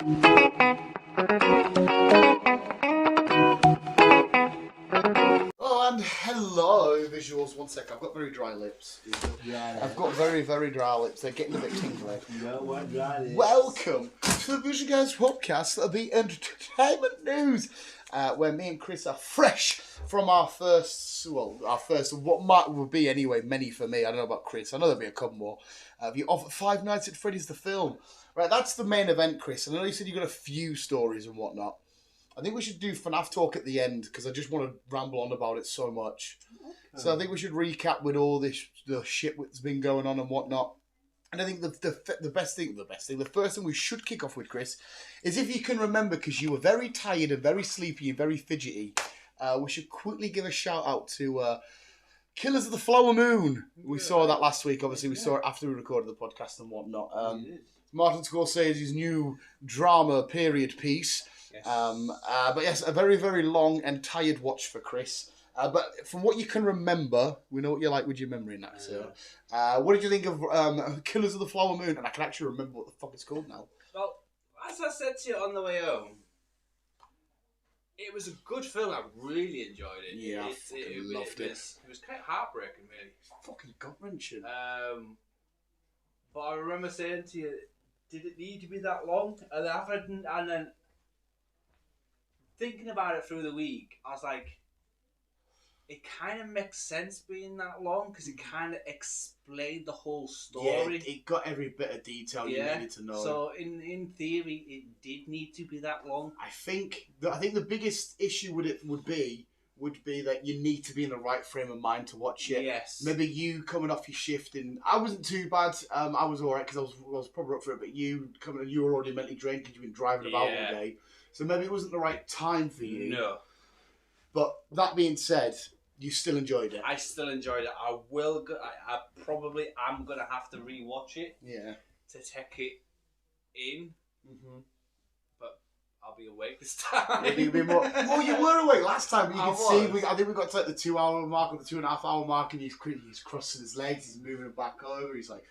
Oh, and hello, visuals. One sec, I've got very dry lips. I've got very, very dry lips. They're getting a bit tingly. Welcome to the Visual Guys podcast of the entertainment news, where me and Chris are fresh from our first, what might will be anyway, many for me. I don't know about Chris. I know there'll be a couple more. You offer Five Nights at Freddy's the film. Right, that's the main event, Chris. I know you said you got a few stories and whatnot. I think we should do FNAF talk at the end because I just want to ramble on about it so much. Okay. So I think we should recap with all the shit that's been going on and whatnot. And I think the first thing we should kick off with, Chris, is if you can remember, because you were very tired and very sleepy and very fidgety, we should quickly give a shout out to Killers of the Flower Moon. We saw that last week. Obviously, we saw it after we recorded the podcast and whatnot. Martin Scorsese's new drama period piece. Yes. But yes, a very, very long and tired watch for Chris. But from what you can remember, we know what you're like with your memory now. So, what did you think of Killers of the Flower Moon? And I can actually remember what the fuck it's called now. Well, as I said to you on the way home, it was a good film. I really enjoyed it. Yeah, I loved it. It was kind of heartbreaking, really. Fucking gut-wrenching. But I remember saying to you, did it need to be that long? And then thinking about it through the week, I was like, it kind of makes sense being that long because it kind of explained the whole story. Yeah, it got every bit of detail you needed to know. So in theory, it did need to be that long. I think the biggest issue with it would be that you need to be in the right frame of mind to watch it. Yes. Maybe you coming off your shift, and I wasn't too bad. I was all right because I was probably up for it. But you were already mentally drained because you've been driving about all day. So maybe it wasn't the right time for you. No. But that being said, you still enjoyed it. I still enjoyed it. I will. I probably am gonna have to rewatch it. Yeah. To take it in. Mm-hmm. But I'll be awake this time. Maybe a bit more. Well, you were awake last time. You can see. I think we got to like the 2 hour mark or the 2.5 hour mark, and he's crossing his legs. He's moving it back over. He's like,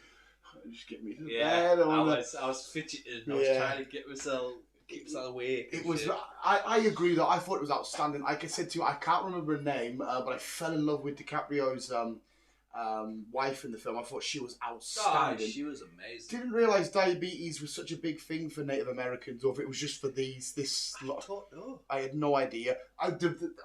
just get me to bed. I was fidgeting. I was trying to get myself. Keeps that awake. It was. I agree though. I thought it was outstanding. Like I said to you, I can't remember her name, but I fell in love with DiCaprio's wife in the film. I thought she was outstanding. Oh, she was amazing. Didn't realise diabetes was such a big thing for Native Americans, or if it was just for this lot. I had no idea. I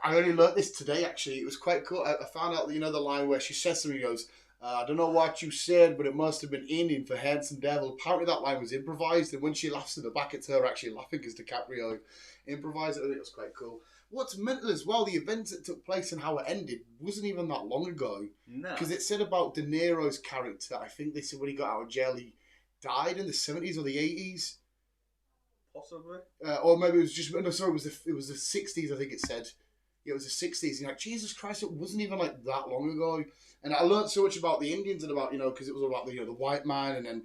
only learnt this today. Actually, it was quite cool. I found out that the line where she says something, goes, I don't know what you said, but it must have been Indian for handsome devil. Apparently that line was improvised, and when she laughs in the back, it's her actually laughing because DiCaprio improvised it. I think it was quite cool. What's mental as well, the events that took place and how it ended wasn't even that long ago. No. Because it said about De Niro's character, I think they said when he got out of jail, he died in the 70s or the 80s. Possibly. Or maybe it was just, no, sorry, it was the 60s, I think it said. Yeah, it was the 60s. And you're like, Jesus Christ, it wasn't even like that long ago. And I learned so much about the Indians and about, because it was about the white man and then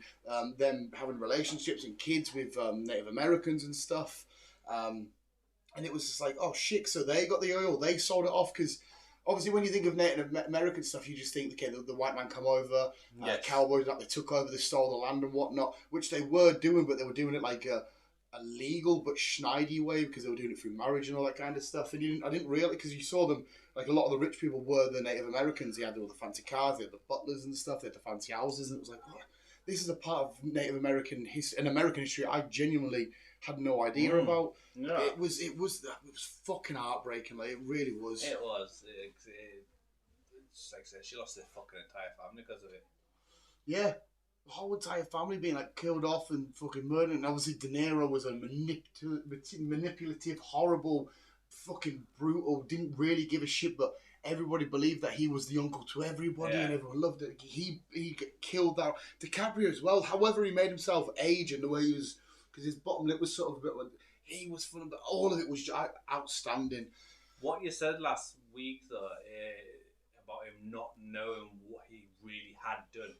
them having relationships and kids with Native Americans and stuff. And it was just like, oh shit, so they got the oil, they sold it off. Because obviously when you think of Native American stuff, you just think, okay, the white man come over, cowboys, like they took over, they stole the land and whatnot, which they were doing, but they were doing it like a legal but schneedy way because they were doing it through marriage and all that kind of stuff. And I didn't realize, because you saw them, like a lot of the rich people were the Native Americans. They had all the fancy cars, they had the butlers and stuff, they had the fancy houses, and it was like, oh, this is a part of Native American history, and American history I genuinely had no idea about. Yeah. It was fucking heartbreaking. Like, it really was. It was. It's like I said, she lost their fucking entire family because of it. Yeah. The whole entire family being like killed off and fucking murdered, and obviously De Niro was a manipulative, horrible, fucking brutal, didn't really give a shit, but everybody believed that he was the uncle to everybody, and everyone loved it. He killed that. DiCaprio as well, however he made himself age and the way he was, because his bottom lip was sort of a bit like, he was fun, but all of it was outstanding. What you said last week though, about him not knowing what he really had done,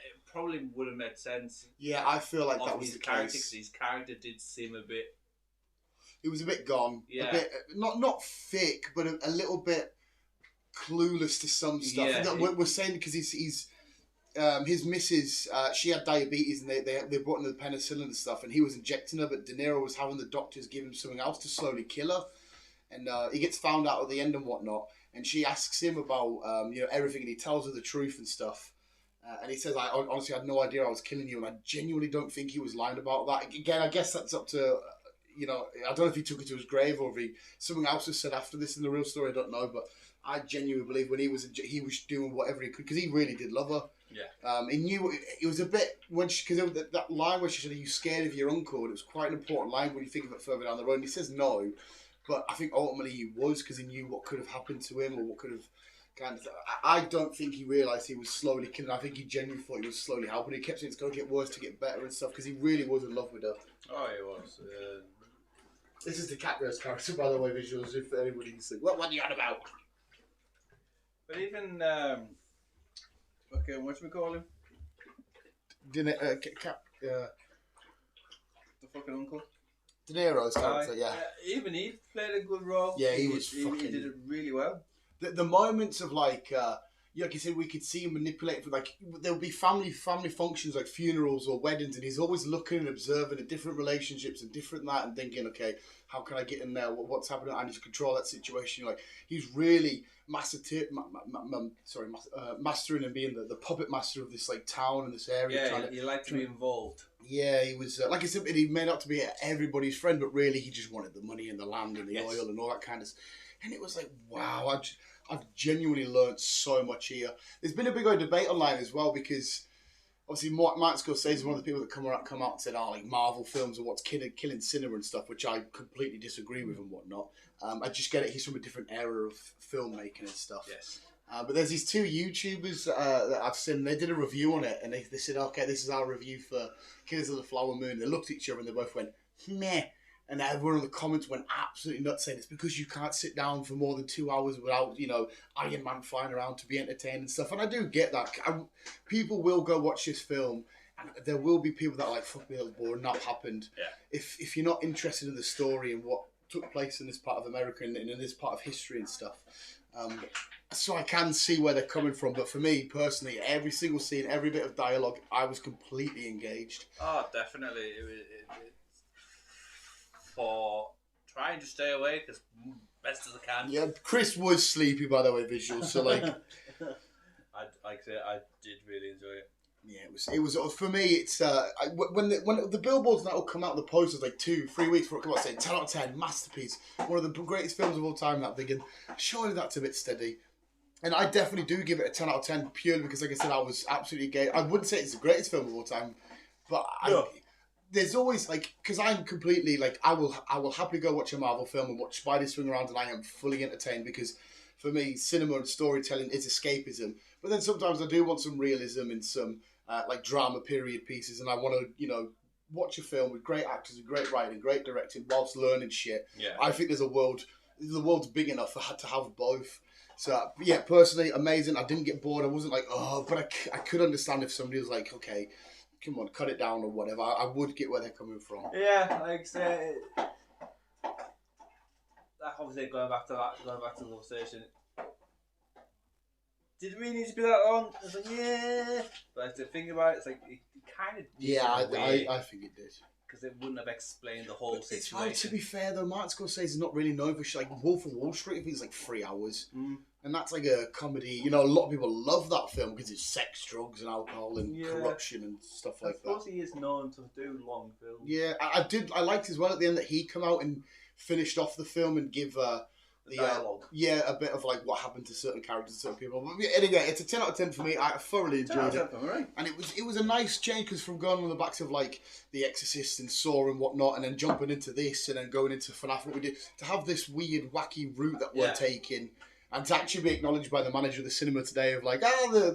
it probably would have made sense. Yeah, I feel like that was his the character, case. His character did seem a bit. It was a bit gone. Yeah. A bit, not thick, but a little bit clueless to some stuff. Yeah. We're saying because he's his missus, she had diabetes, and they brought in the penicillin and stuff, and he was injecting her, but De Niro was having the doctors give him something else to slowly kill her, and he gets found out at the end and whatnot, and she asks him about everything, and he tells her the truth and stuff. And he says, I honestly had no idea I was killing you, and I genuinely don't think he was lying about that. Again, I guess that's up to, I don't know if he took it to his grave or if something else was said after this in the real story, I don't know, but I genuinely believe when he was doing whatever he could, because he really did love her. Yeah. He knew it was a bit, because that line where she said, are you scared of your uncle? And it was quite an important line when you think of it further down the road, and he says no, but I think ultimately he was, because he knew what could have happened to him, or what could have kind of. I don't think he realised he was slowly killing. I think he genuinely thought he was slowly helping. He kept saying it's going to get worse to get better and stuff because he really was in love with her. Oh, he was. This is the Catgirls character, by the way, visuals. If anybody's like, what are you on about? But even okay, what should we call him? The fucking uncle. De Niro's character, yeah. Even he played a good role. Yeah, he did it really well. The moments of like you said, we could see him manipulate. Like there would be family functions like funerals or weddings, and he's always looking and observing at different relationships and different that, and thinking, okay, how can I get in there? What's happening? I need to control that situation. Like he's really mastering and being the puppet master of this like town and this area. Yeah, he liked to be involved. Yeah, he was like I said, he made out to be everybody's friend, but really he just wanted the money and the land and the oil and all that kind of. And it was like, wow, I've genuinely learned so much here. There's been a big old debate online as well, because obviously Martin Scorsese is one of the people that come out and said, like Marvel films are what's killing cinema and stuff, which I completely disagree with and whatnot. I just get it. He's from a different era of filmmaking and stuff. Yes. But there's these two YouTubers that I've seen. They did a review on it, and they said, okay, this is our review for Killers of the Flower Moon. They looked at each other and they both went, meh. And everyone in the comments went absolutely nuts, saying it's because you can't sit down for more than 2 hours without, Iron Man flying around to be entertained and stuff. And I do get that. People will go watch this film, and there will be people that are like, fuck me, that was boring, that happened. Yeah. If you're not interested in the story and what took place in this part of America and in this part of history and stuff. So I can see where they're coming from. But for me, personally, every single scene, every bit of dialogue, I was completely engaged. Oh, definitely. For trying to stay awake as best as I can. Yeah, Chris was sleepy, by the way, visuals. So like, I did really enjoy it. Yeah, it was for me. It's when the billboards that will come out, the posters like 2-3 weeks before it comes out, saying 10 out of 10, masterpiece, one of the greatest films of all time. That thinking, surely that's a bit steady. And I definitely do give it a 10 out of 10 purely because, like I said, I was absolutely gay. I wouldn't say it's the greatest film of all time, but there's always like, because I'm completely like, I will happily go watch a Marvel film and watch Spidey swing around, and I am fully entertained because for me, cinema and storytelling is escapism. But then sometimes I do want some realism and some like drama period pieces, and I want to watch a film with great actors and great writing, great directing, whilst learning shit. Yeah. I think the world's big enough for to have both. So yeah, personally, amazing. I didn't get bored. I wasn't like, oh, but I could understand if somebody was like, okay, come on, cut it down or whatever. I would get where they're coming from. Yeah, like I say, obviously going back to the conversation. Did it really need to be that long? I was like, yeah. But to think about it, it's like, it kind of did. Yeah, I think it did. Because it wouldn't have explained the whole situation. It's right, to be fair though, Martin Scorsese is not really known for like Wolf of Wall Street. I think it's like 3 hours. And that's like a comedy. A lot of people love that film because it's sex, drugs and alcohol and corruption and stuff like that. I suppose he is known to do long films. Yeah, I liked as well at the end that he come out and finished off the film and give the dialogue. A bit of like what happened to certain characters, certain people. But anyway, it's a 10 out of 10 for me. I thoroughly enjoyed it. Right. And it was a nice change because from going on the backs of like The Exorcist and Saw and whatnot, and then jumping into this and then going into FNAF, what we did, to have this weird, wacky route that we're taking, and to actually be acknowledged by the manager of the cinema today of like,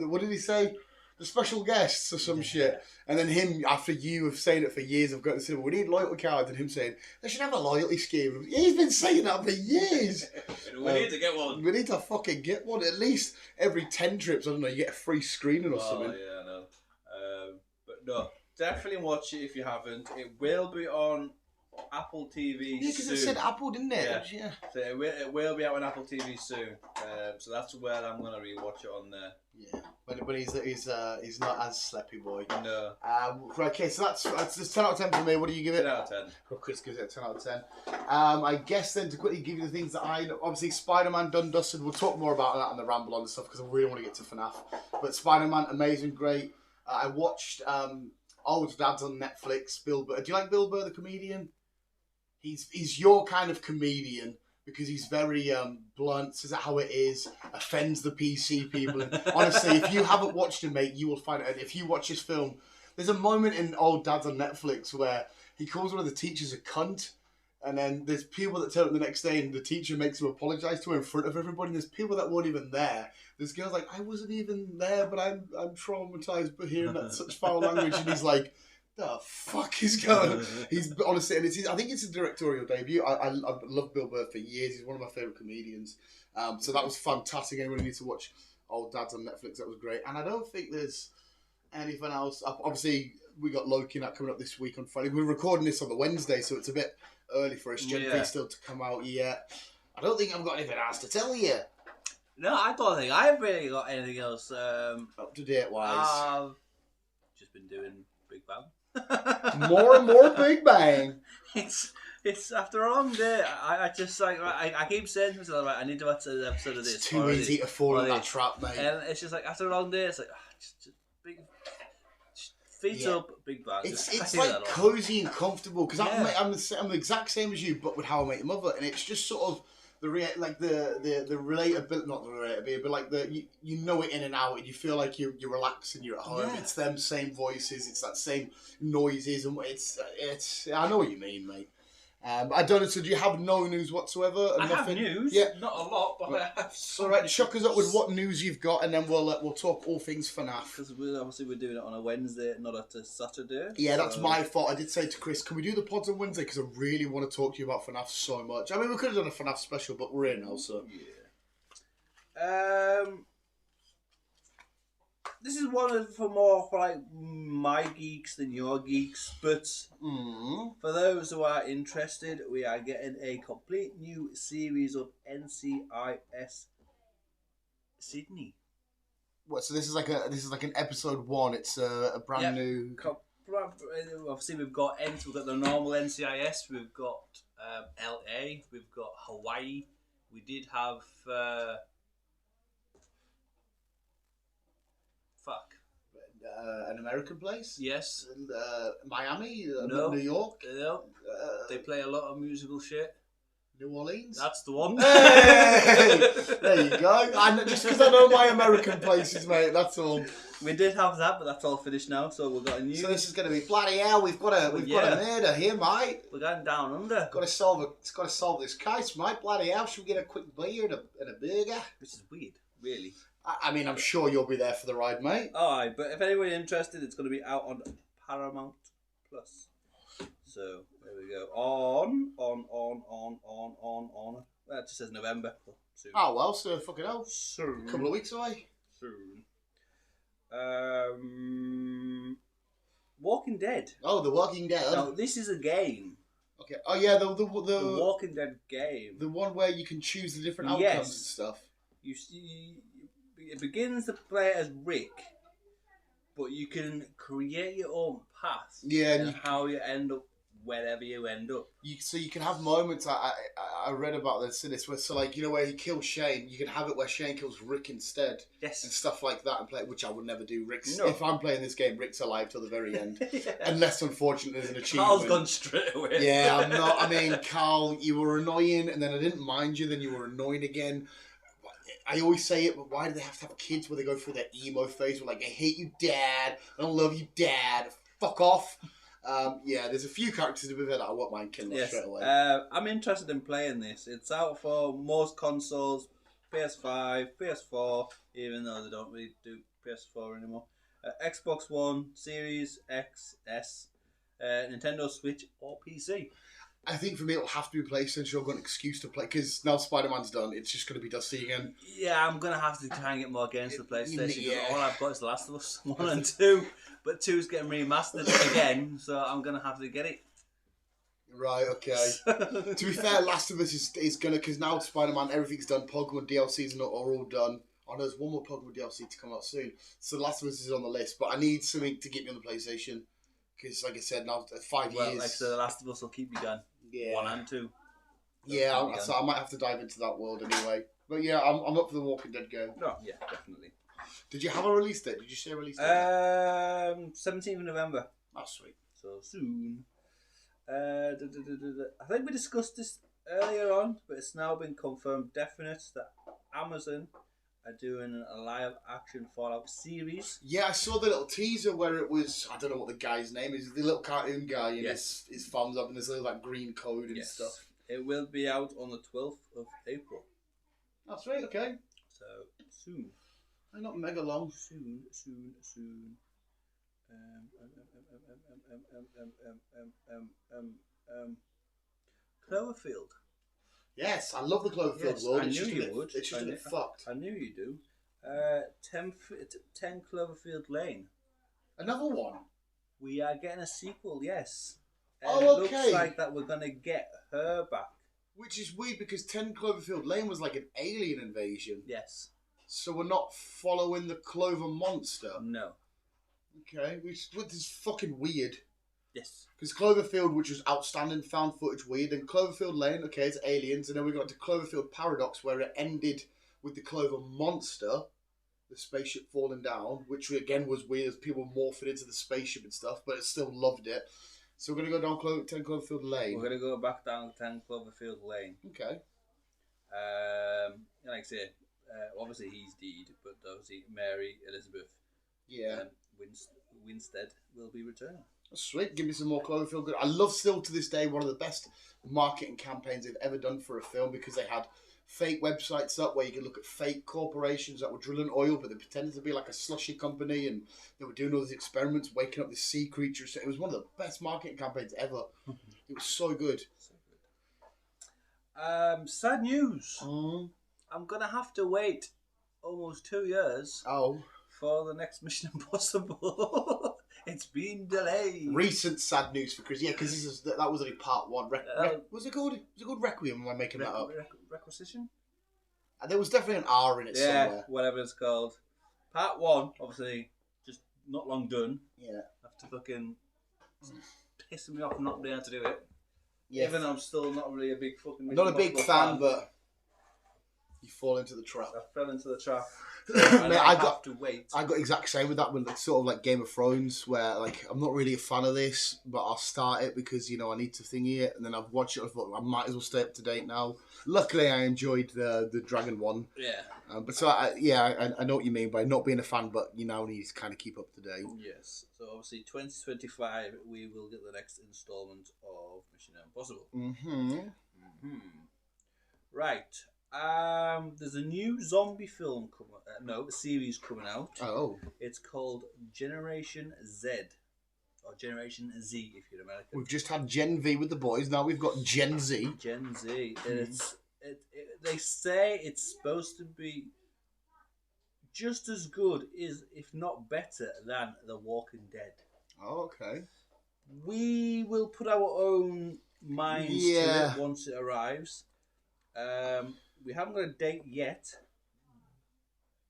what did he say? The special guests or some shit. And then him, after you have saying it for years, I've got to the cinema, we need loyalty cards, and him saying, they should have a loyalty scheme. He's been saying that for years. We need to get one. We need to fucking get one. At least every 10 trips, I don't know, you get a free screening or something. Oh, yeah, I know. But no, definitely watch it if you haven't. It will be on Apple TV Yeah, because soon. it said Apple, didn't it? Yeah. Yeah. So it will be out on Apple TV soon. So that's where I'm gonna rewatch it on there. Yeah, but he's not as sleepy boy. No. Right, okay, so that's just 10 out of 10 for me. What do you give it? 10 out of 10. Well, Chris gives it a 10 out of 10. I guess then to quickly give you the things that I know, obviously Spider-Man done dusted. We'll talk more about that on the ramble on the stuff because I really want to get to FNAF. But Spider-Man, amazing, great. I watched Old Dad's on Netflix. Bill Burr. Do you like Bill Burr, the comedian? He's your kind of comedian. Because he's very blunt, says it how it is, offends the PC people. And honestly, if you haven't watched him, mate, you will find it. And if you watch this film, there's a moment in Old Dad's on Netflix where he calls one of the teachers a cunt. And then there's people that turn up the next day and the teacher makes him apologise to her in front of everybody. And there's people that weren't even there. There's girls like, I wasn't even there, but I'm traumatised by hearing that such foul language. And he's like, the fuck is going on? He's honestly, and I think it's a directorial debut. I've loved Bill Burr for years. He's one of my favourite comedians. So that was fantastic. Anyone needs to watch Old Dad's on Netflix. That was great. And I don't think there's anything else. Obviously, we got Loki that coming up this week on Friday. We're recording this on the Wednesday, so it's a bit early for us. Gen V still to come out yet. I don't think I've got anything else to tell you. No, I don't think I've really got anything else. Up to date wise. I've just been doing Big Bang. More and more Big Bang. It's after a long day. I just like I keep saying to myself, right, I need to watch an episode of this. It's too easy to fall in that trap, mate. And it's just like after a long day, it's like just big feet up, Big Bang. It's like cozy and comfortable because I'm the exact same as you, but with How I Met Your Mother, and it's just sort of the relatability, not the relatability, but like you know it in and out, and you feel like you're relaxing, you're at home. Yeah. It's them same voices, it's that same noises, and it's. I know what you mean, mate. I don't know. So, do you have no news whatsoever? I have news. Yeah, not a lot, but I have. All right, chuck us up with what news you've got, and then we'll talk all things FNAF. Because we're doing it on a Wednesday, not a Saturday. Yeah, that's my fault. I did say to Chris, can we do the pods on Wednesday? Because I really want to talk to you about FNAF so much. I mean, we could have done a FNAF special, but we're in now, so. Yeah. This is one for more for like my geeks than your geeks, but for those who are interested, we are getting a complete new series of NCIS Sydney. What? So this is like an episode 1. It's a brand new. Obviously, we've got the normal NCIS. We've got LA. We've got Hawaii. We did have. An American place? Yes. Miami? No. New York? No. They play a lot of musical shit. New Orleans? That's the one. Hey! There you go. Just because I know my American places, mate, that's all. We did have that, but that's all finished now, so we've got a new... So this is going to be bloody hell, we've got a murder here, mate. We're going down under. Got to solve this case, mate. Bloody hell, should we get a quick beer and a burger? Which is weird, really. I mean, I'm sure you'll be there for the ride, mate. Alright, but if anyone's interested, it's going to be out on Paramount Plus. So, there we go. On. Well, it just says November. Soon. Oh, well, so fucking hell. Soon. A couple of weeks away. Soon. Walking Dead. Oh, The Walking Dead. No, this is a game. Okay. Oh, yeah, the Walking Dead game. The one where you can choose the different outcomes and stuff. You see, it begins to play as Rick, but you can create your own path. Yeah, and how you end up wherever you end up. So you can have moments. I read about this in this where where he kills Shane, you can have it where Shane kills Rick instead. Yes. And stuff like that, and play, which I would never do. No. If I'm playing this game, Rick's alive till the very end, unless unfortunately there's an achievement. Carl's gone straight away. Yeah, I'm not. I mean, Carl, you were annoying, and then I didn't mind you. Then you were annoying again. I always say it, but why do they have to have kids where they go through their emo phase? Where like, I hate you, Dad. I don't love you, Dad. Fuck off. There's a few characters that I won't mind killing straight away. I'm interested in playing this. It's out for most consoles, PS5, PS4, even though they don't really do PS4 anymore. Xbox One, Series X, S, Nintendo Switch, or PC. I think for me it'll have to be PlayStation. I've got an excuse to play because now Spider-Man's done. It's just going to be Dusty again. Yeah, I'm going to have to try and get more games for PlayStation. Yeah. All I've got is The Last of Us 1 and 2, but 2's getting remastered again, so I'm going to have to get it. Right, okay. To be fair, Last of Us is gonna, because now Spider-Man, everything's done. Pokemon DLCs are all done. I know there's one more Pokemon DLC to come out soon. So Last of Us is on the list, but I need something to get me on the PlayStation. Because, like I said, now 5 Well, years. like so, The Last of Us will keep you going. Yeah. 1 and 2. Yeah, so I might have to dive into that world anyway. But yeah, I'm up for the Walking Dead go. No, yeah, definitely. Did you have a release date? Did you say a release date? 17th of November. Oh, sweet. So soon. I think we discussed this earlier on, but it's now been confirmed definite that Amazon are doing a live action Fallout series. Yeah, I saw the little teaser where it was, I don't know what the guy's name is, the little cartoon guy and his thumbs up and there's little like green code and stuff. It will be out on the 12th of April. That's right, okay. So soon. They're not mega long. Soon. Cloverfield. Yes, I love the Cloverfield world. I knew you would. It's just a bit fucked. I knew you do. 10 Cloverfield Lane. Another one? We are getting a sequel, yes. Oh, It looks like that we're going to get her back. Which is weird because 10 Cloverfield Lane was like an alien invasion. Yes. So we're not following the Clover monster. No. Okay, which is fucking weird. Yes. Because Cloverfield, which was outstanding, found footage weird, and Cloverfield Lane, okay, it's aliens, and then we got to Cloverfield Paradox, where it ended with the Clover monster, the spaceship falling down, which again was weird as people morphing into the spaceship and stuff, but I still loved it. So we're going to go down 10 Cloverfield Lane. We're going to go back down 10 Cloverfield Lane. Okay. Like I say, obviously he's dead, but obviously Mary Elizabeth Winstead will be returning. Sweet, give me some more Cloverfield. Good. I love still to this day one of the best marketing campaigns they've ever done for a film because they had fake websites up where you could look at fake corporations that were drilling oil, but they pretended to be like a slushy company and they were doing all these experiments, waking up this sea creature. So it was one of the best marketing campaigns ever. It was so good. So good. Sad news. I'm going to have to wait almost 2 years for the next Mission Impossible. It's been delayed. Recent sad news for Chris. Yeah, because that was only part one. Was it called? Was it called Requiem? Am I making that up? Requisition? There was definitely an R in it somewhere. Yeah, whatever it's called. Part one, obviously, just not long done. Yeah. After fucking pissing me off not being able to do it. Yeah. Even though I'm still not really a big fucking... I'm not a big fan, but you fall into the trap. I fell into the trap. Mate, I have to wait. I got exact same with that with sort of like Game of Thrones, where like I'm not really a fan of this, but I'll start it because I need to thingy it, and then I've watched it. I thought I might as well stay up to date now. Luckily, I enjoyed the Dragon one. Yeah. But so I know what you mean by not being a fan, but you now need to kind of keep up to date. Yes. So obviously, 2025, we will get the next installment of Mission Impossible. Right. There's a new zombie film series coming out. Oh. It's called Generation Z. Or Generation Z if you're American. We've just had Gen V with the boys, now we've got Gen Z. Gen Z. They say it's supposed to be just as good, if not better, than The Walking Dead. Oh, okay. We will put our own minds to it once it arrives. We haven't got a date yet,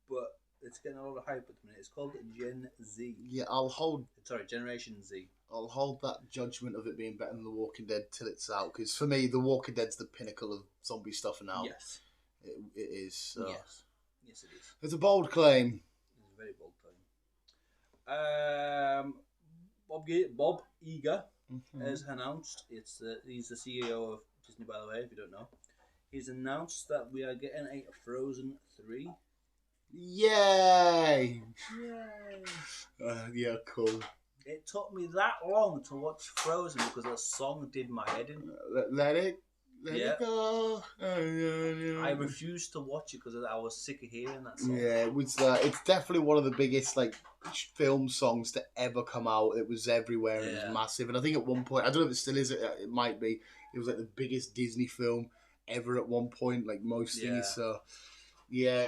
but it's getting a lot of hype at the minute. It's called Gen Z. Yeah, Generation Z. I'll hold that judgment of it being better than The Walking Dead till it's out, because for me, The Walking Dead's the pinnacle of zombie stuff now. Yes. It is. So. Yes. Yes, it is. It's a bold claim. It's a very bold claim. Bob Iger has announced, he's the CEO of Disney, by the way, if you don't know. He's announced that we are getting a Frozen 3. Yay! Yeah, cool. It took me that long to watch Frozen because the song did my head in. Let it go. I refused to watch it because I was sick of hearing that song. Yeah, it was. It's definitely one of the biggest film songs to ever come out. It was everywhere. And it was massive. And I think at one point, I don't know if it still is. It might be. It was like the biggest Disney film ever at one point. Like most things. So yeah.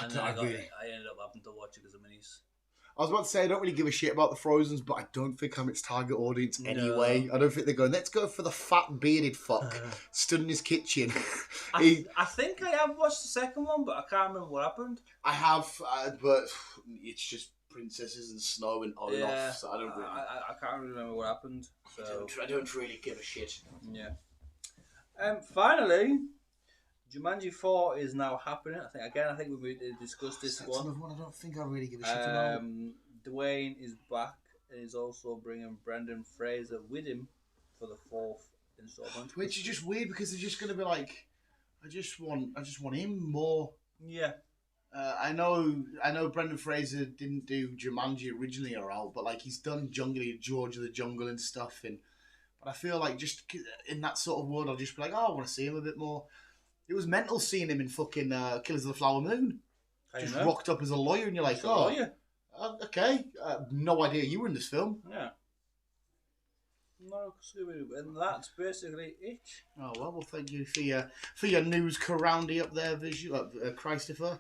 And then I ended up having to watch it because of minis. I was about to say I don't really give a shit about the Frozens, but I don't think I'm its target audience anyway. I don't think they're going, let's go for the fat bearded fuck stood in his kitchen. I think I have watched the second one, but I can't remember what happened. I have, but it's just princesses and snow and on and off, so I don't really... I can't remember what happened. So I don't really give a shit. Yeah. Finally, Jumanji 4 is now happening. I think we've discussed this one. That's another one I don't think I really give a shit about. Dwayne is back and is also bringing Brendan Fraser with him for the 4th installment. Which is just weird because they're just going to be like, I just want him more. Yeah. I know Brendan Fraser didn't do Jumanji originally or out, but like he's done George of the Jungle and stuff, but I feel like just in that sort of world, I'll just be like, oh, I want to see him a bit more. It was mental seeing him in fucking Killers of the Flower Moon. Just rocked up as a lawyer, and you're like, okay, no idea you were in this film. Yeah. No, and that's basically it. Oh well, thank you for your news caroundy up there, Christopher.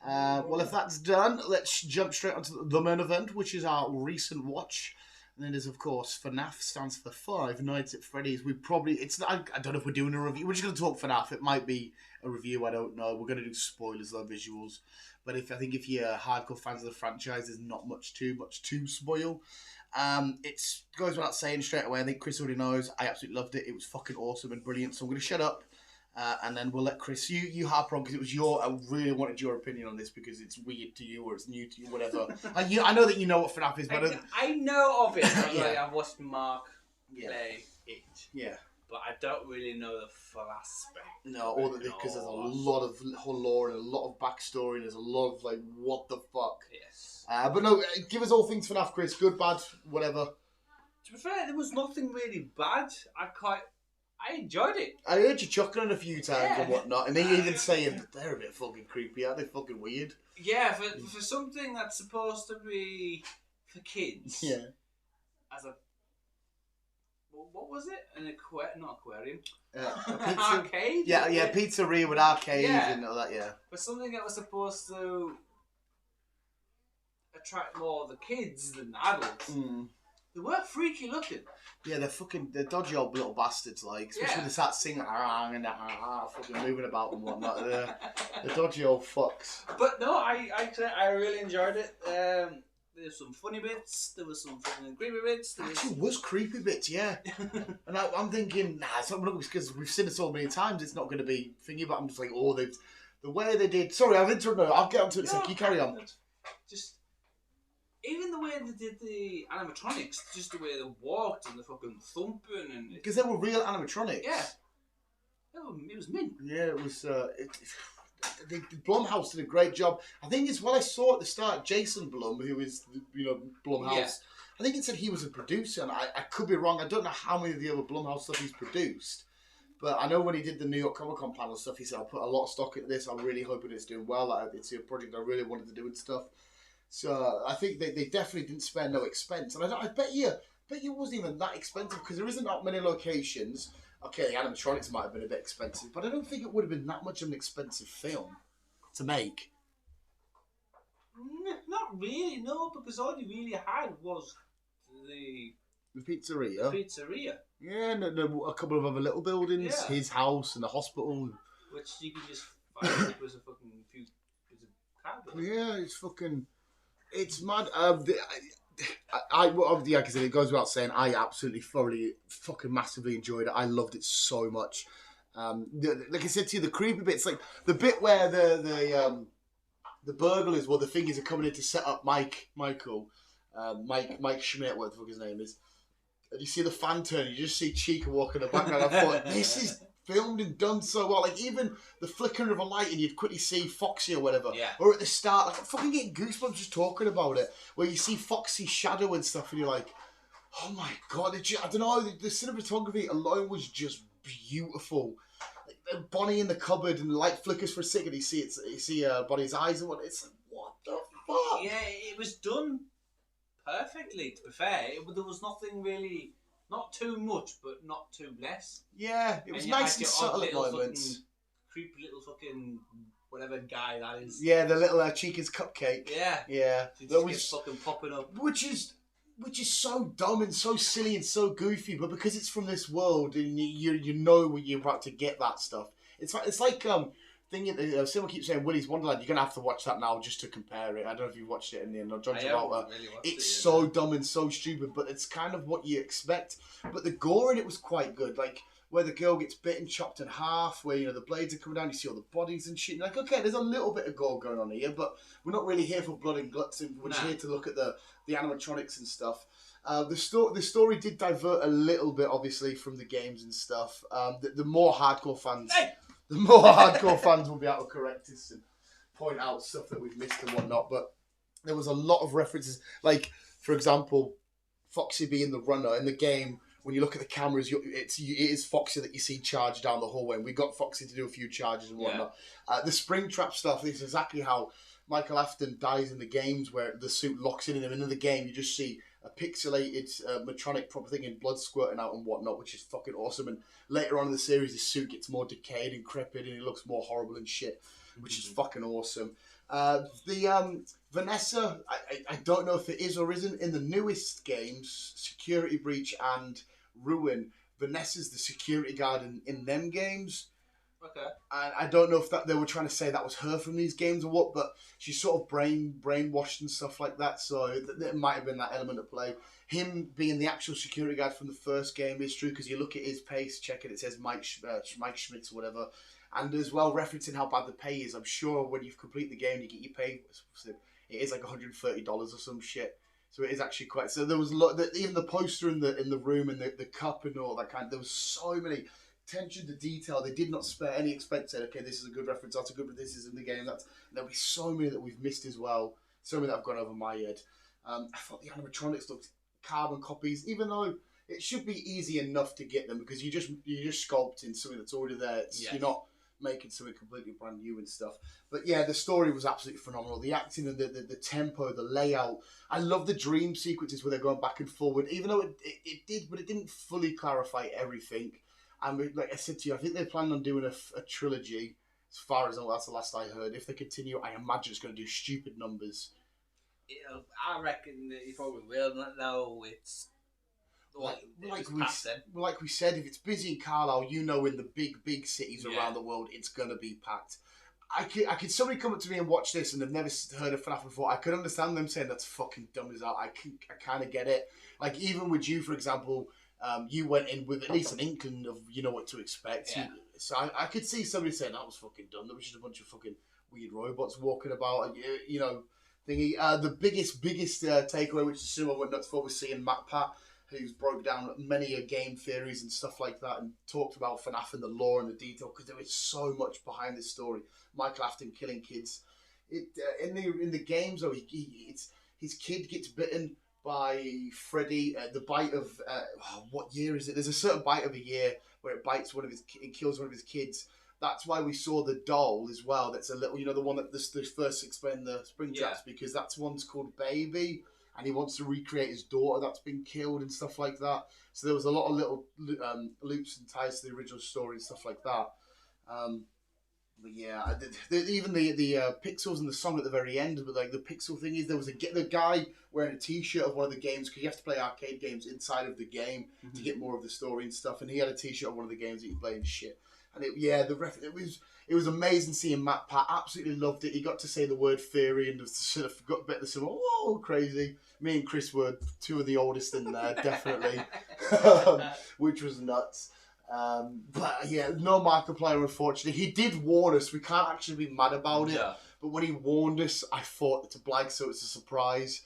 Well, if that's done, let's jump straight onto the main event, which is our recent watch. And then there's, of course, FNAF stands for Five Nights at Freddy's. I don't know if we're doing a review. We're just going to talk FNAF. It might be a review, I don't know. We're going to do spoilers, though, visuals. But I think if you're hardcore fans of the franchise, there's not much to spoil. It goes without saying straight away. I think Chris already knows. I absolutely loved it. It was fucking awesome and brilliant. So I'm going to shut up. And then we'll let Chris, you harp on, because it was I really wanted your opinion on this because it's weird to you or it's new to you, whatever. I know that you know what FNAF is, but I know of it. I've watched Mark play it. Yeah. But I don't really know the full aspect. No, because there's a lot of lore and a lot of backstory and there's a lot of like, what the fuck. Yes. But no, give us all things FNAF, Chris. Good, bad, whatever. To be fair, there was nothing really bad. I enjoyed it. I heard you chuckling a few times and whatnot, and then you even saying they're a bit fucking creepy, aren't they? Fucking weird. Yeah, for something that's supposed to be for kids. Yeah. As a what was it? Not aquarium. Arcade. Yeah, pizzeria with arcades and all that. Yeah. For something that was supposed to attract more of the kids than the adults. They were freaky looking. Yeah, they're dodgy old little bastards, like, especially when they start singing and fucking moving about and whatnot. They're dodgy old fucks. But no, I really enjoyed it. There's some funny bits. There was some fucking creepy bits. There was creepy bits, yeah. And I'm thinking, it's not because we've seen it so many times. It's not going to be thingy. But I'm just like, the way they did. Sorry, I've interrupted. I'll get onto it in a sec. You carry on. Just. Even the way they did the animatronics, just the way they walked and the fucking thumping and... Because they were real animatronics. Yeah. It was mint. Yeah, it was... Blumhouse did a great job. I think it's what I saw at the start, Jason Blum, who is, Blumhouse. Yeah. I think it said he was a producer, and I could be wrong. I don't know how many of the other Blumhouse stuff he's produced. But I know when he did the New York Comic Con panel stuff, he said, I'll put a lot of stock into this. I'm really hoping it's doing well. It's a project I really wanted to do and stuff. So I think they definitely didn't spare no expense, and I bet you it wasn't even that expensive because there isn't that many locations. Okay, the animatronics might have been a bit expensive, but I don't think it would have been that much of an expensive film to make. Not really, no, because all you really had was the pizzeria. Yeah, no, a couple of other little buildings, his house and the hospital, which you could just find it was a fucking few bits of cardboard. Yeah, it's mad. Like I said, it goes without saying, I absolutely thoroughly fucking massively enjoyed it. I loved it so much. Like I said to you, the creepy bits, like the bit where the burglars, the thingies are coming in to set up Mike Schmidt, what the fuck his name is. And you see the fan turn, you just see Chica walking in the background. I thought, this is filmed and done so well. Like, even the flickering of a light and you'd quickly see Foxy or whatever. Yeah. Or at the start, like, I'm fucking getting goosebumps just talking about it. Where you see Foxy's shadow and stuff and you're like, oh my God. I don't know, the cinematography alone was just beautiful. Like, Bonnie in the cupboard and the light flickers for a second. You see Bonnie's eyes and what. It's like, what the fuck? Yeah, it was done perfectly, to be fair. There was nothing really... Not too much, but not too less. Yeah, it was nice and subtle at moments. Creepy little fucking whatever guy that is. Yeah, the little Chica's cupcake. Yeah. Yeah. He just keeps fucking popping up. Which is so dumb and so silly and so goofy, but because it's from this world and you know when you're about to get that stuff. It's like someone keeps saying Willy's Wonderland. You're gonna have to watch that now just to compare it. I don't know if you've watched it in the end or John Travolta. Really it's so dumb and so stupid, but it's kind of what you expect. But the gore in it was quite good, like where the girl gets bitten, chopped in half, where the blades are coming down, you see all the bodies and shit. You're like, okay, there's a little bit of gore going on here, but we're not really here for blood and guts, and we're just here to look at the animatronics and stuff. The story did divert a little bit, obviously, from the games and stuff. The more hardcore fans. Hey! The more hardcore fans will be able to correct us and point out stuff that we've missed and whatnot. But there was a lot of references. Like, for example, Foxy being the runner in the game. When you look at the cameras, it is Foxy that you see charge down the hallway. And we got Foxy to do a few charges and whatnot. Yeah. The Springtrap stuff is exactly how Michael Afton dies in the games, where the suit locks in him. And in the game, you just see a pixelated Matronic proper thing and blood squirting out and whatnot, which is fucking awesome. And later on in the series, his suit gets more decayed and decrepit and he looks more horrible and shit, which is fucking awesome. Vanessa, I don't know if it is or isn't. In the newest games, Security Breach and Ruin, Vanessa's the security guard in them games. Okay. And I don't know if they were trying to say that was her from these games or what, but she's sort of brainwashed and stuff like that, so it might have been that element at play. Him being the actual security guard from the first game is true, because you look at his pace, check it says Mike Schmitz or whatever, and as well referencing how bad the pay is. I'm sure when you've completed the game, you get your pay, it is like $130 or some shit. So it is actually quite. So there was a lot. Even the poster in the room and the cup and all that kind. There was so many attention to detail. They did not spare any expense. Said, okay, this is a good reference. That's a good. This is in the game. There'll be so many that we've missed as well. So many that have gone over my head. I thought the animatronics looked carbon copies, even though it should be easy enough to get them because you're just sculpting something that's already there. You're not making something completely brand new and stuff. But yeah, the story was absolutely phenomenal. The acting and the tempo, the layout. I love the dream sequences where they're going back and forward, even though it did, but it didn't fully clarify everything. And like I said to you, I think they plan on doing a trilogy. As far as that's the last I heard. If they continue, I imagine it's going to do stupid numbers. I reckon that he probably will. No, it's like we said, if it's busy in Carlisle, in the big cities around the world, it's going to be packed. I could somebody come up to me and watch this and they've never heard of FNAF before. I could understand them saying that's fucking dumb as hell. I kind of get it. Like even with you, for example, you went in with at least an inkling of what to expect. Yeah. So I could see somebody saying that was fucking dumb. That was just a bunch of fucking weird robots walking about. Thingy. The biggest takeaway, which the cinema went nuts for, was seeing Matt Pat, who's broke down many game theories and stuff like that, and talked about FNAF and the lore and the detail, because there is so much behind this story. Michael Afton killing kids. In the games, though, his kid gets bitten by Freddy. The bite of what year is it? There's a certain bite of a year where it bites it kills one of his kids. That's why we saw the doll as well. That's a little, the one that the first explained the spring traps, because that's one's called Baby, and he wants to recreate his daughter that's been killed and stuff like that. So there was a lot of little loops and ties to the original story and stuff like that. But yeah, even the pixels and the song at the very end, but like the pixel thing is, there was the guy wearing a T-shirt of one of the games, because you have to play arcade games inside of the game to get more of the story and stuff, and he had a T-shirt of one of the games that you play and shit. And it was amazing seeing Matt Pat. Absolutely loved it. He got to say the word theory and sort of got a bit of the whoa, crazy. Me and Chris were two of the oldest in there, definitely, which was nuts. But yeah, no Markiplier, unfortunately. He did warn us. We can't actually be mad about it. But when he warned us, I thought to blag, so it's a surprise.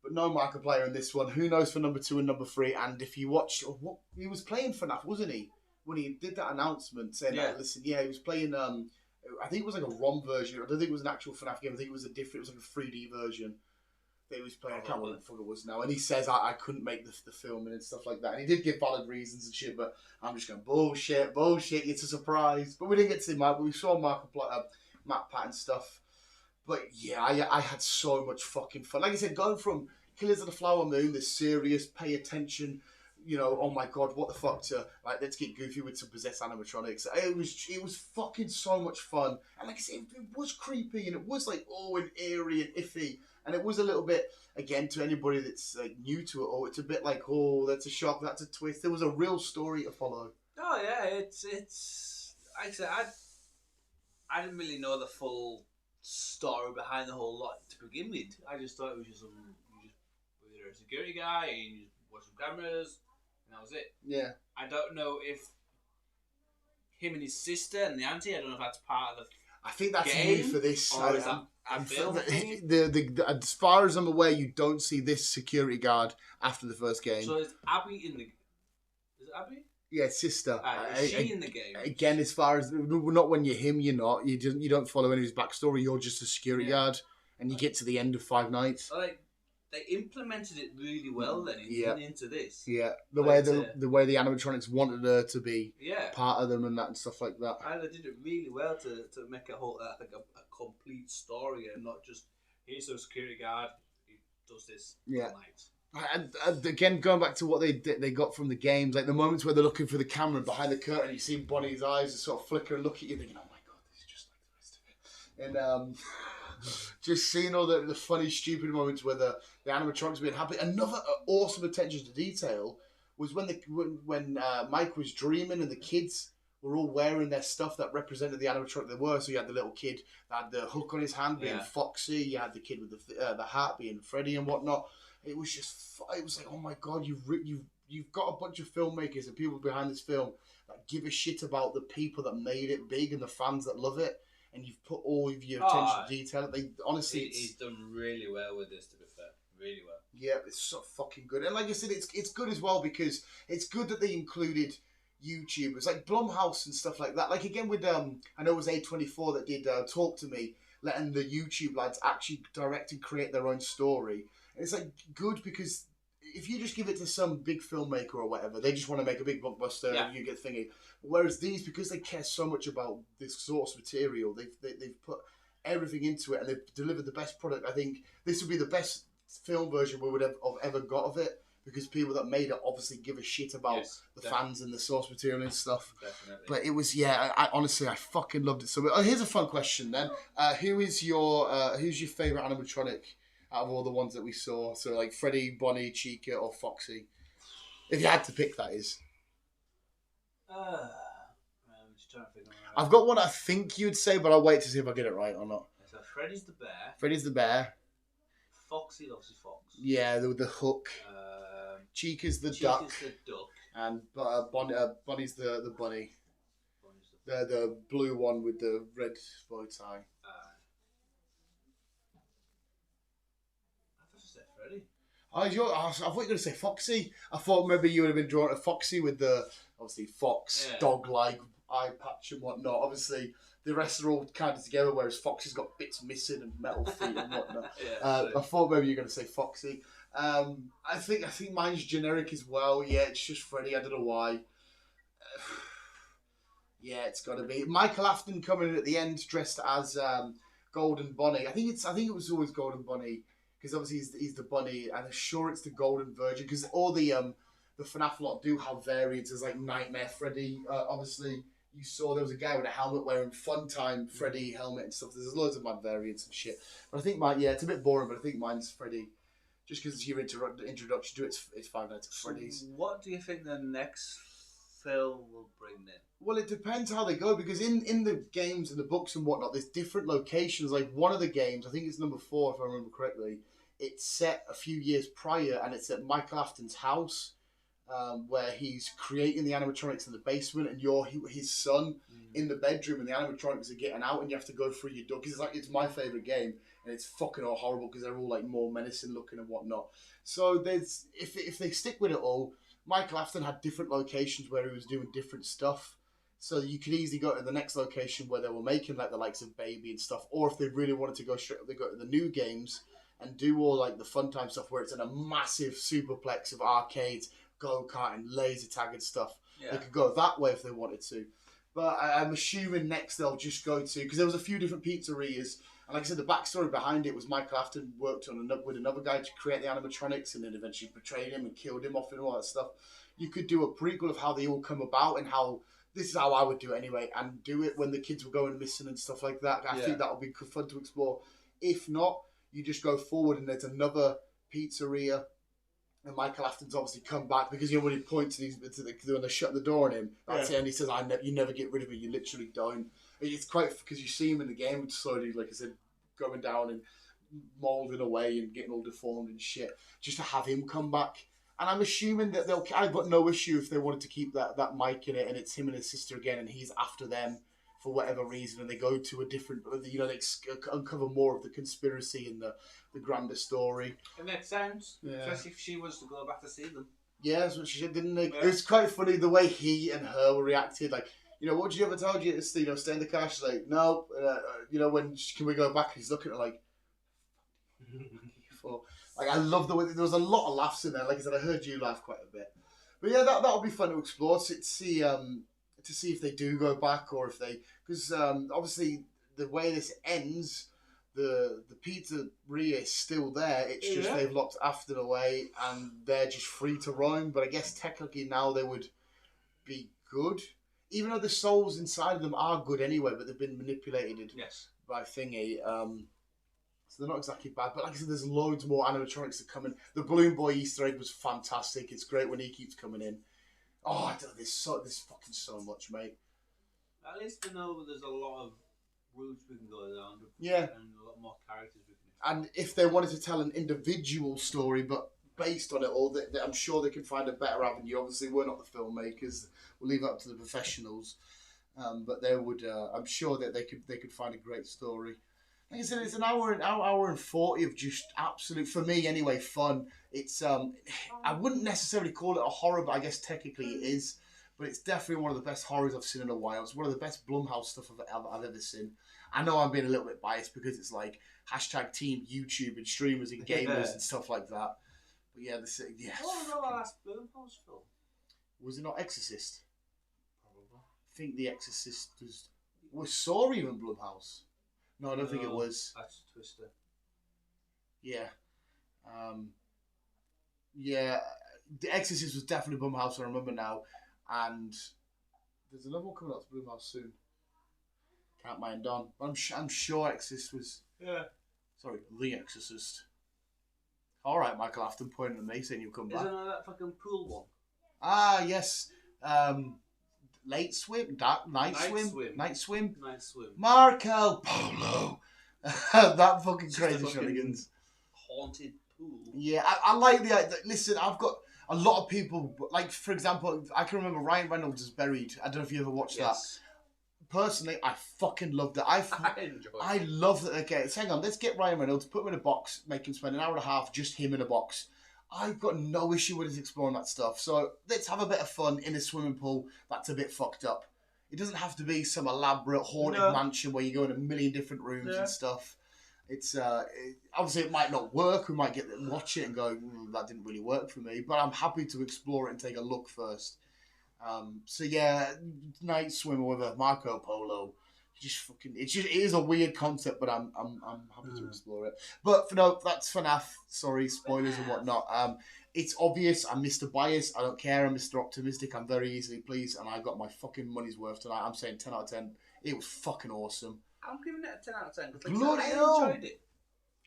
But no Markiplier in this one. Who knows for number 2 and number 3? And if you watch, he was playing FNAF, wasn't he? When he did that announcement saying that, listen, he was playing, I think it was like a ROM version. I don't think it was an actual FNAF game. I think it was like a 3D version that he was playing. I can't remember what the fuck it was now. And he says, I couldn't make the filming and stuff like that. And he did give valid reasons and shit, but I'm just going, bullshit, it's a surprise. But we didn't get to see Matt, but we saw Matt Pat and stuff. But yeah, I had so much fucking fun. Like I said, going from Killers of the Flower Moon, the serious, pay attention, oh my god, what the fuck, to like, let's get goofy with some possessed animatronics. It was fucking so much fun, and like I said, it was creepy, and it was like and eerie and iffy, and it was a little bit, again, to anybody that's like new to it, it's a bit like, that's a shock, that's a twist. There was a real story to follow. Oh yeah, it's like I said, I didn't really know the full story behind the whole lot to begin with. I just thought it was just you're a security guy and you just watch some cameras and that was it. Yeah. I don't know if him and his sister and the auntie, I don't know if that's part of the I think that's game, new for this. or is that film as far as I'm aware, you don't see this security guard after the first game. So is Abby in the... Is it Abby? Yeah, sister. Is she in the game? Again, as far as not when you're him, you're not. You don't follow any of his backstory. You're just a security guard, and you get to the end of Five Nights. Like they implemented it really well then into this. Yeah, the way the animatronics wanted her to be part of them and that and stuff like that. And they did it really well to make a whole like a complete story and not just here's a security guard who does this all night. And again, going back to what they got from the games, like the moments where they're looking for the camera behind the curtain, you see Bonnie's eyes just sort of flicker and look at you, thinking, "Oh my god, this is just like the rest of it." And just seeing all the funny, stupid moments where the animatronics being happy. Another awesome attention to detail was when Mike was dreaming and the kids were all wearing their stuff that represented the animatronic they were. So you had the little kid that had the hook on his hand being Foxy. You had the kid with the hat being Freddy and whatnot. It was like, oh my god, you've got a bunch of filmmakers and people behind this film that give a shit about the people that made it big and the fans that love it, and you've put all of your attention to detail. They honestly, he's done really well with this. To be fair, really well. Yeah, it's so fucking good, and like I said, it's good as well because it's good that they included YouTubers like Blumhouse and stuff like that. Like again with I know it was A24 that did Talk to Me, letting the YouTube lads actually direct and create their own story. It's like good because if you just give it to some big filmmaker or whatever, they just want to make a big blockbuster and you get thingy. Whereas these, because they care so much about this source material, they've put everything into it and they've delivered the best product. I think this would be the best film version we would have ever got of it because people that made it obviously give a shit about fans and the source material and stuff. Definitely. But it was, I honestly, I fucking loved it so much. Here's a fun question then. Who's your favourite animatronic out of all the ones that we saw? So like Freddy, Bonnie, Chica or Foxy? If you had to pick, that is. I'm just trying to figure out. I've got one I think you'd say, but I'll wait to see if I get it right or not. So Freddy's the bear. Freddy's the bear. Foxy obviously fox. Yeah, the hook. Chica's the duck. Chica's the duck. And Bonnie's the bunny. The blue one with the red bow tie. I thought you were going to say Foxy. I thought maybe you would have been drawn to Foxy with the, obviously, fox, dog-like eye patch and whatnot. Obviously, the rest are all kind of together, whereas Foxy's got bits missing and metal feet and whatnot. I thought maybe you were going to say Foxy. I think mine's generic as well. Yeah, it's just Freddy. I don't know why. It's got to be. Michael Afton coming in at the end dressed as Golden Bonnie. I think it was always Golden Bonnie. Because obviously he's the bunny, and I'm sure it's the Golden Virgin. Because all the FNAF lot do have variants. There's like Nightmare Freddy. Obviously, you saw there was a guy with a helmet wearing Funtime Freddy helmet and stuff. There's loads of mad variants and shit. But I think it's a bit boring. But I think mine's Freddy, just because it's your introduction to it. It's Five Nights at Freddy's. So what do you think the next film will bring then? Well, it depends how they go, because in the games and the books and whatnot, there's different locations. Like one of the games, I think it's number 4 if I remember correctly, it's set a few years prior, and it's at Michael Afton's house, where he's creating the animatronics in the basement, and you're his son in the bedroom, and the animatronics are getting out, and you have to go through your door. Because it's my favourite game, and it's fucking all horrible because they're all like more menacing looking and whatnot. So there's if they stick with it all, Michael Afton had different locations where he was doing different stuff. So you could easily go to the next location where they were making like the likes of Baby and stuff. Or if they really wanted to go straight up, they go to the new games and do all like the Funtime stuff where it's in a massive superplex of arcades, go-kart and laser tag and stuff. Yeah. They could go that way if they wanted to. But I'm assuming next they'll just go to, because there was a few different pizzerias. And like I said, the backstory behind it was Michael Afton worked with another guy to create the animatronics and then eventually betrayed him and killed him off and all that stuff. you could do a prequel of how they all come about and how this is how I would do it anyway, and do it when the kids were going missing and stuff like that. I think that would be fun to explore. If not, you just go forward and there's another pizzeria. And Michael Afton's obviously come back because when he points and when they shut the door on him, that's it, and he says, you never get rid of me, you literally don't. It's quite because you see him in the game slowly, like I said, going down and moulding away and getting all deformed and shit, just to have him come back. And I'm assuming that I've got no issue if they wanted to keep that Mike in it, and it's him and his sister again, and he's after them for whatever reason, and they go to a different, they uncover more of the conspiracy and the grander story. It makes sense, especially if she was to go back to see them. Yeah, that's what she did, didn't they? Yeah. It was quite funny the way he and her were reacted. Like, what did you ever tell you to stay in the car? She's like, no. Can we go back? And he's looking at her like, like, I love the way there was a lot of laughs in there. Like I said, I heard you laugh quite a bit. But yeah, that'll be fun to explore. To see if they do go back or if they, because obviously the way this ends, the pizzeria is still there. It's just they've locked Afton away and they're just free to roam. But I guess technically now they would be good, even though the souls inside of them are good anyway. But they've been manipulated by Thingy. So they're not exactly bad. But like I said, there's loads more animatronics that come in. The Balloon Boy Easter egg was fantastic. It's great when he keeps coming in. Oh, there's fucking so much, mate. At least we know there's a lot of routes we can go down. Yeah. And a lot more characters we can. And if they wanted to tell an individual story, but based on it all, I'm sure they could find a better avenue. Obviously, we're not the filmmakers. We'll leave it up to the professionals. But they would. I'm sure that they could find a great story. Like I said, it's an hour and 40 of just absolute, for me anyway, fun. It's I wouldn't necessarily call it a horror, but I guess technically it is. But it's definitely one of the best horrors I've seen in a while. It's one of the best Blumhouse stuff I've ever seen. I know I'm being a little bit biased because it's like #team YouTube and streamers and gamers and stuff like that. But yeah, What was the last Blumhouse film? Was it not Exorcist? Probably. I think The Exorcist was Saw even Blumhouse. No, I don't think it was. That's Twister. Yeah. The Exorcist was definitely Blumhouse, I remember now. And there's another one coming out to Blumhouse soon. Can't mind on. But I'm sure Exorcist was... Yeah. Sorry, The Exorcist. Alright, Michael Afton pointing at me saying you'll come back. Isn't that fucking pool one? Ah, yes. Night swim. Night swim. Marco Polo. That fucking crazy shenanigans. Haunted pool. Yeah, I like the... Listen, I've got a lot of people... Like, for example, I can remember Ryan Reynolds is Buried. I don't know if you ever watched that. Personally, I fucking loved it. I enjoyed it. I love that. Okay, hang on. Let's get Ryan Reynolds, put him in a box, make him spend an hour and a half, just him in a box. I've got no issue with us exploring that stuff. So let's have a bit of fun in a swimming pool that's a bit fucked up. It doesn't have to be some elaborate haunted mansion where you go in a million different rooms and stuff. It's obviously it might not work. We might watch it and go, that didn't really work for me. But I'm happy to explore it and take a look first. So yeah, Night Swim or whatever, Marco Polo. It is a weird concept, but I'm happy to explore it. But that's FNAF. Sorry, spoilers and whatnot. It's obvious. I'm Mr. Bias. I don't care. I'm Mr. Optimistic. I'm very easily pleased, and I got my fucking money's worth tonight. I'm saying 10 out of 10. It was fucking awesome. I'm giving it a 10 out of 10 because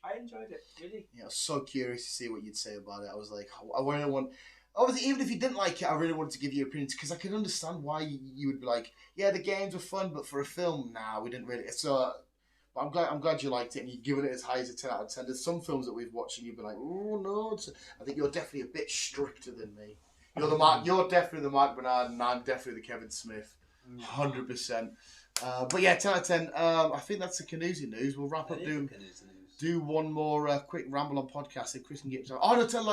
I enjoyed it, really. Yeah, I was so curious to see what you'd say about it. I was like, I really want. Obviously, even if you didn't like it, I really wanted to give you opinions because I could understand why you would be like, yeah, the games were fun, but for a film, nah, we didn't really. So, but I'm glad you liked it and you're giving it as high as a 10 out of 10. There's some films that we've watched and you've been like, oh no, I think you're definitely a bit stricter than me. You're definitely the Mark Bernard, and I'm definitely the Kevin Smith, 100%. But yeah, 10 out of 10. I think that's the Canusi news. We'll wrap up. Do one more quick ramble on podcast. If Chris can get. Oh no, tell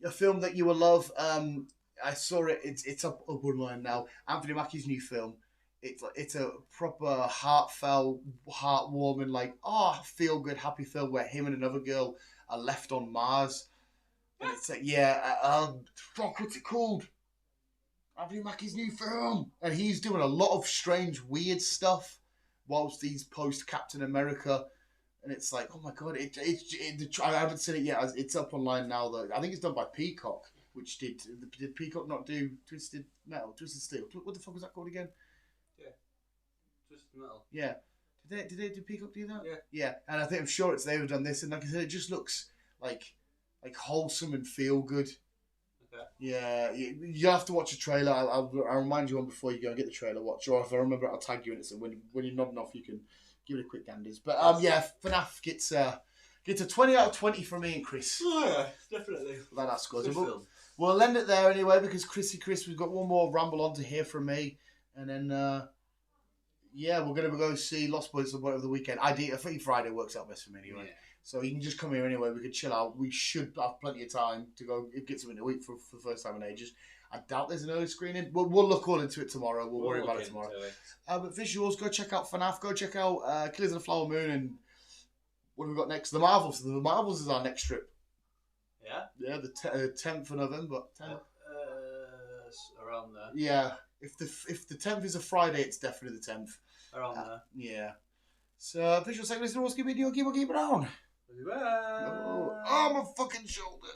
a film that you will love. I saw it. It's up online now. Anthony Mackie's new film. It's a proper heartfelt, heartwarming, feel good, happy film where him and another girl are left on Mars. And it's like, what's it called? Anthony Mackie's new film, and he's doing a lot of strange, weird stuff whilst he's post Captain America. And it's like, oh my god! I haven't seen it yet. It's up online now though. I think it's done by Peacock. which did Peacock not do Twisted Steel? What the fuck was that called again? Yeah, Twisted Metal. Yeah, did Peacock do that? Yeah. Yeah, and I'm sure it's they've done this, and like I said, it just looks like wholesome and feel good. Okay. Yeah, you have to watch a trailer. I'll remind you on before you go and get the trailer watch, or if I remember, I'll tag you in it. So when you're nodding off, you can give it a quick ganders. But yeah, FNAF gets a 20 out of 20 from me and Chris. Oh yeah, definitely. That's good. Good film. We'll end it there anyway because Chris, we've got one more ramble on to hear from me, and then yeah, we're gonna go see Lost Boys over the weekend. I think Friday works out best for me anyway. Yeah. So you can just come here anyway. We can chill out. We should have plenty of time to go get something to eat for the first time in ages. I doubt there's an early screening. We'll look all into it tomorrow. We'll worry about it tomorrow. But visuals, go check out FNAF. Go check out Killers of the Flower Moon. And what have we got next? The Marvels. The Marvels is our next trip. Yeah? Yeah, the 10th of November. 10th. Around there. Yeah. If the 10th is a Friday, it's definitely the 10th. Around there. Yeah. So, visual segment is always keep it on. Bye. Oh, my fucking shoulder.